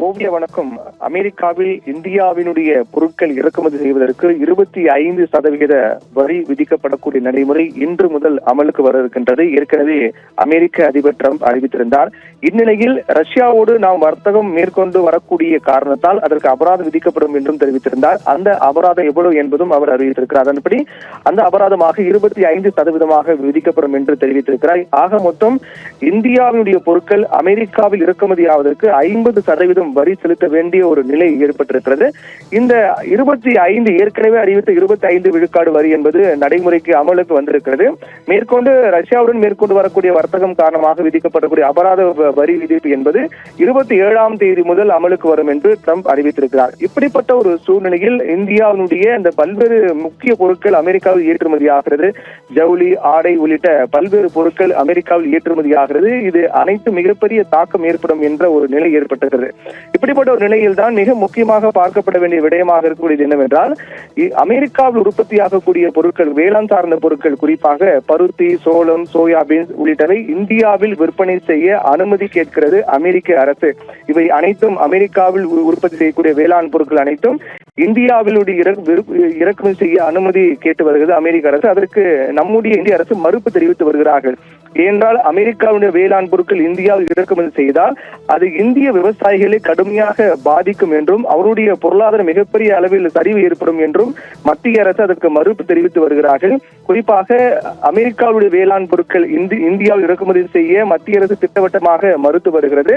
ஓவிய வணக்கம். அமெரிக்காவில் இந்தியாவினுடைய பொருட்கள் இறக்குமதி செய்வதற்கு 25% வரி விதிக்கப்படக்கூடிய நடைமுறை இன்று முதல் அமலுக்கு வர இருக்கின்றது. ஏற்கனவே அமெரிக்க அதிபர் ட்ரம்ப் அறிவித்திருந்தார். இந்நிலையில் ரஷ்யாவோடு நாம் வர்த்தகம் மேற்கொண்டு வரக்கூடிய காரணத்தால் அதற்கு அபராதம் விதிக்கப்படும் என்றும் தெரிவித்திருந்தார். அந்த அபராதம் எவ்வளவு என்பதும் அவர் அறிவித்திருக்கிறார். அதன்படி அந்த அபராதமாக 25% விதிக்கப்படும் என்று தெரிவித்திருக்கிறார். ஆக மொத்தம் இந்தியாவினுடைய பொருட்கள் அமெரிக்காவில் இறக்குமதி ஆவதற்கு 50% வரி செலுத்த வேண்டிய ஒரு நிலை ஏற்பட்டிருக்கிறது. இந்த 25 ஏற்கனவே அறிவித்த 25 விழுக்காடு வரி என்பது நடைமுறைக்கு அமலுக்கு வந்திருக்கிறது. மேற்கொண்டு ரஷ்யாவுடன் மேற்கொண்டு வரக்கூடிய வர்த்தகம் காரணமாக விதிக்கப்படக்கூடிய அபராத வரி விதிப்பு என்பது 27ஆம் தேதி முதல் அமலுக்கு வரும் என்று ட்ரம்ப் அறிவித்திருக்கிறார். இப்படிப்பட்ட ஒரு சூழ்நிலையில் இந்தியாவினுடைய இந்த பல்வேறு முக்கிய பொருட்கள் அமெரிக்காவில் ஏற்றுமதி ஆகிறது. ஜவுளி, ஆடை உள்ளிட்ட பல்வேறு பொருட்கள் அமெரிக்காவில் ஏற்றுமதி ஆகிறது. இது அனைத்து மிகப்பெரிய தாக்கம் ஏற்படும் என்ற ஒரு நிலை ஏற்பட்டிருக்கிறது. இப்படிப்பட்ட ஒரு நிலையில் தான் மிக முக்கியமாக பார்க்கப்பட வேண்டிய விடயமாக இருக்கக்கூடியது என்னவென்றால், அமெரிக்காவில் உற்பத்தியாகக்கூடிய பொருட்கள், வேளாண் சார்ந்த பொருட்கள், குறிப்பாக பருத்தி, சோளம், சோயாபீன்ஸ் உள்ளிட்டவை இந்தியாவில் விற்பனை செய்ய அனுமதி கேட்கிறது அமெரிக்க அரசு. இவை அனைத்தும் அமெரிக்காவில் உற்பத்தி செய்யக்கூடிய வேளாண் பொருட்கள் அனைத்தும் இந்தியாவிலுடைய இறக்குமதி செய்ய அனுமதி கேட்டு வருகிறது அமெரிக்க அரசு. அதற்கு நம்முடைய இந்திய அரசு மறுப்பு தெரிவித்து வருகிறார்கள். ஏனென்றால் அமெரிக்காவுடைய வேளாண் பொருட்கள் இந்தியாவில் இறக்குமதி செய்தால் அது இந்திய விவசாயிகளை கடுமையாக பாதிக்கும் என்றும் அவருடைய பொருளாதார மிகப்பெரிய அளவில் சரிவு ஏற்படும் என்றும் மத்திய அரசு அதற்கு மறுப்பு தெரிவித்து வருகிறார்கள். குறிப்பாக அமெரிக்காவுடைய வேளாண் பொருட்கள் இந்தியாவில் இறக்குமதி செய்ய மத்திய அரசு திட்டவட்டமாக மறுத்து வருகிறது.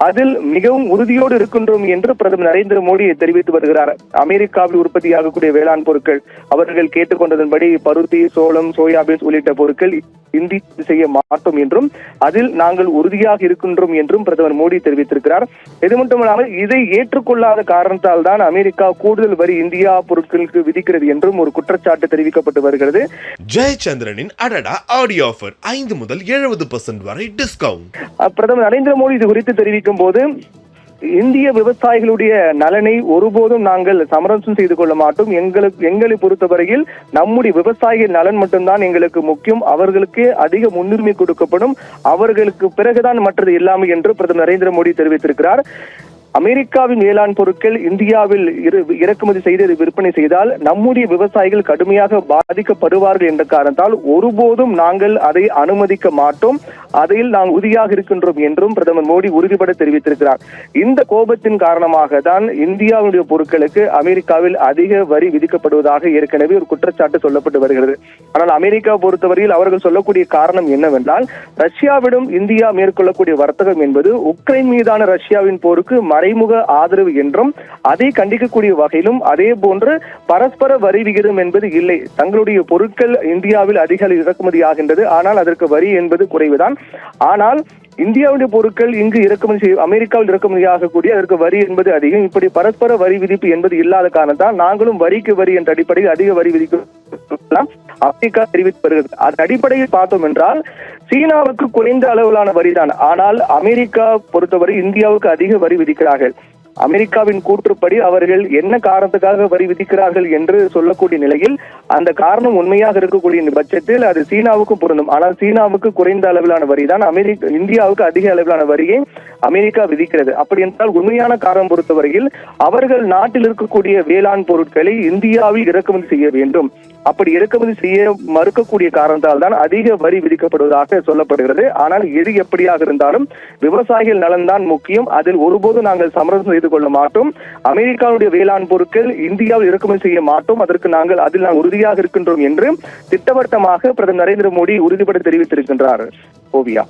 அதில் மிகவும் உறுதியோடு இருக்கின்றோம் என்று பிரதமர் நரேந்திர மோடி தெரிவித்து வருகிறார். அமெரிக்காவில் உற்பத்தியாகக்கூடிய வேளாண் பொருட்கள் அவர்கள் கேட்டுக்கொண்டதன்படி பருத்தி, சோளம், சோயாபீன்ஸ் உள்ளிட்ட பொருட்கள் இந்தி செய்ய மாட்டோம் என்றும் அதில் நாங்கள் உறுதியாக இருக்கின்றோம் என்றும் பிரதமர் மோடி தெரிவித்திருக்கிறார். இது மட்டுமல்லாமல் இதை ஏற்றுக்கொள்ளாத காரணத்தால் தான் அமெரிக்கா கூடுதல் வரி இந்தியா பொருட்களுக்கு விதிக்கிறது என்றும் ஒரு குற்றச்சாட்டு தெரிவிக்கப்பட்டு வருகிறது. ஜெயச்சந்திரனின் அடடா ஆடியோ ஆஃபர் 5 முதல் 70% வரை டிஸ்கவுண்ட். பிரதமர் நரேந்திர மோடி இது குறித்து தெரிவிக்கும் போது, இந்திய விவசாயிகளுடைய நலனை ஒருபோதும் நாங்கள் சமரசம் செய்து கொள்ள மாட்டோம். எங்களை பொறுத்தவரையில் நம்முடைய விவசாயிகள் நலன் மட்டும்தான் எங்களுக்கு முக்கியம். அவர்களுக்கு அதிக முன்னுரிமை கொடுக்கப்படும். அவர்களுக்கு பிறகுதான் மற்றது எல்லாமே என்று பிரதமர் நரேந்திர மோடி தெரிவித்திருக்கிறார். அமெரிக்காவின் வேளாண் பொருட்கள் இந்தியாவில் இறக்குமதி செய்து விற்பனை செய்தால் நம்முடைய விவசாயிகள் கடுமையாக பாதிக்கப்படுவார்கள் என்ற காரணத்தால் ஒருபோதும் நாங்கள் அதை அனுமதிக்க மாட்டோம். அதில் நாங்கள் உறுதியாக இருக்கின்றோம் என்றும் பிரதமர் மோடி உறுதிபட தெரிவித்திருக்கிறார். இந்த கோபத்தின் காரணமாக தான் இந்தியாவுடைய பொருட்களுக்கு அமெரிக்காவில் அதிக வரி விதிக்கப்படுவதாக ஏற்கனவே ஒரு குற்றச்சாட்டு சொல்லப்பட்டு வருகிறது. ஆனால் அமெரிக்கா பொறுத்தவரையில் அவர்கள் சொல்லக்கூடிய காரணம் என்னவென்றால், ரஷ்யாவிடம் இந்தியா மேற்கொள்ளக்கூடிய வர்த்தகம் என்பது உக்ரைன் மீதான ரஷ்யாவின் போருக்கு மறைமுக ஆதரவு என்றும் அதை கண்டிக்கக்கூடிய வகையிலும் அதே போன்று பரஸ்பர வரி விகிதம் என்பது இல்லை. தங்களுடைய பொருட்கள் இந்தியாவில் அதிக இறக்குமதி ஆகின்றது, ஆனால் அதற்கு வரி என்பது குறைவுதான். ஆனால் இந்தியாவுடைய பொருட்கள் இங்கு இறக்குமதி அமெரிக்காவில் இறக்குமதி ஆகக்கூடிய அதற்கு வரி என்பது அதிகம். இப்படி பரஸ்பர வரி விதிப்பு என்பது இல்லாத காரணத்தால் நாங்களும் வரிக்கு வரி என்ற அடிப்படையில் அதிக வரி விதிக்க அமெரிக்கா தெரிவித்து வருகிறது. அதன் அடிப்படையில் பார்த்தோம் என்றால் சீனாவுக்கு குறைந்த அளவிலான வரிதான். ஆனால் அமெரிக்கா பொறுத்தவரை இந்தியாவுக்கு அதிக வரி விதிக்கிறார்கள். அமெரிக்காவின் கூற்றுப்படி அவர்கள் என்ன காரணத்துக்காக வரி விதிக்கிறார்கள் என்று சொல்லக்கூடிய நிலையில் அந்த காரணம் உண்மையாக இருக்கக்கூடிய பட்சத்தில் அது சீனாவுக்கும் பொருந்தும். ஆனால் சீனாவுக்கு குறைந்த அளவிலான வரி தான் இந்தியாவுக்கு அதிக அளவிலான வரியை அமெரிக்கா விதிக்கிறது. அப்படி என்றால் உண்மையான காரணம் பொறுத்தவரையில் அவர்கள் நாட்டில் இருக்கக்கூடிய வேளாண் பொருட்களை இந்தியாவில் இறக்குமதி செய்ய வேண்டும். அப்படி இறக்குமதி செய்ய மறுக்கக்கூடிய காரணத்தால் தான் அதிக வரி விதிக்கப்படுவதாக சொல்லப்படுகிறது. ஆனால் எது எப்படியாக இருந்தாலும் விவசாயிகள் நலன்தான் முக்கியம். அதில் ஒருபோதும் நாங்கள் சமரசம் செய்து கொள்ள மாட்டோம். அமெரிக்காவுடைய வேளாண் பொருட்கள் இந்தியாவில் இறக்குமதி செய்ய மாட்டோம். அதற்கு நாங்கள் உறுதியாக இருக்கின்றோம் என்று திட்டவட்டமாக பிரதமர் நரேந்திர மோடி உறுதிபட தெரிவித்திருக்கின்றார். ஓவியா.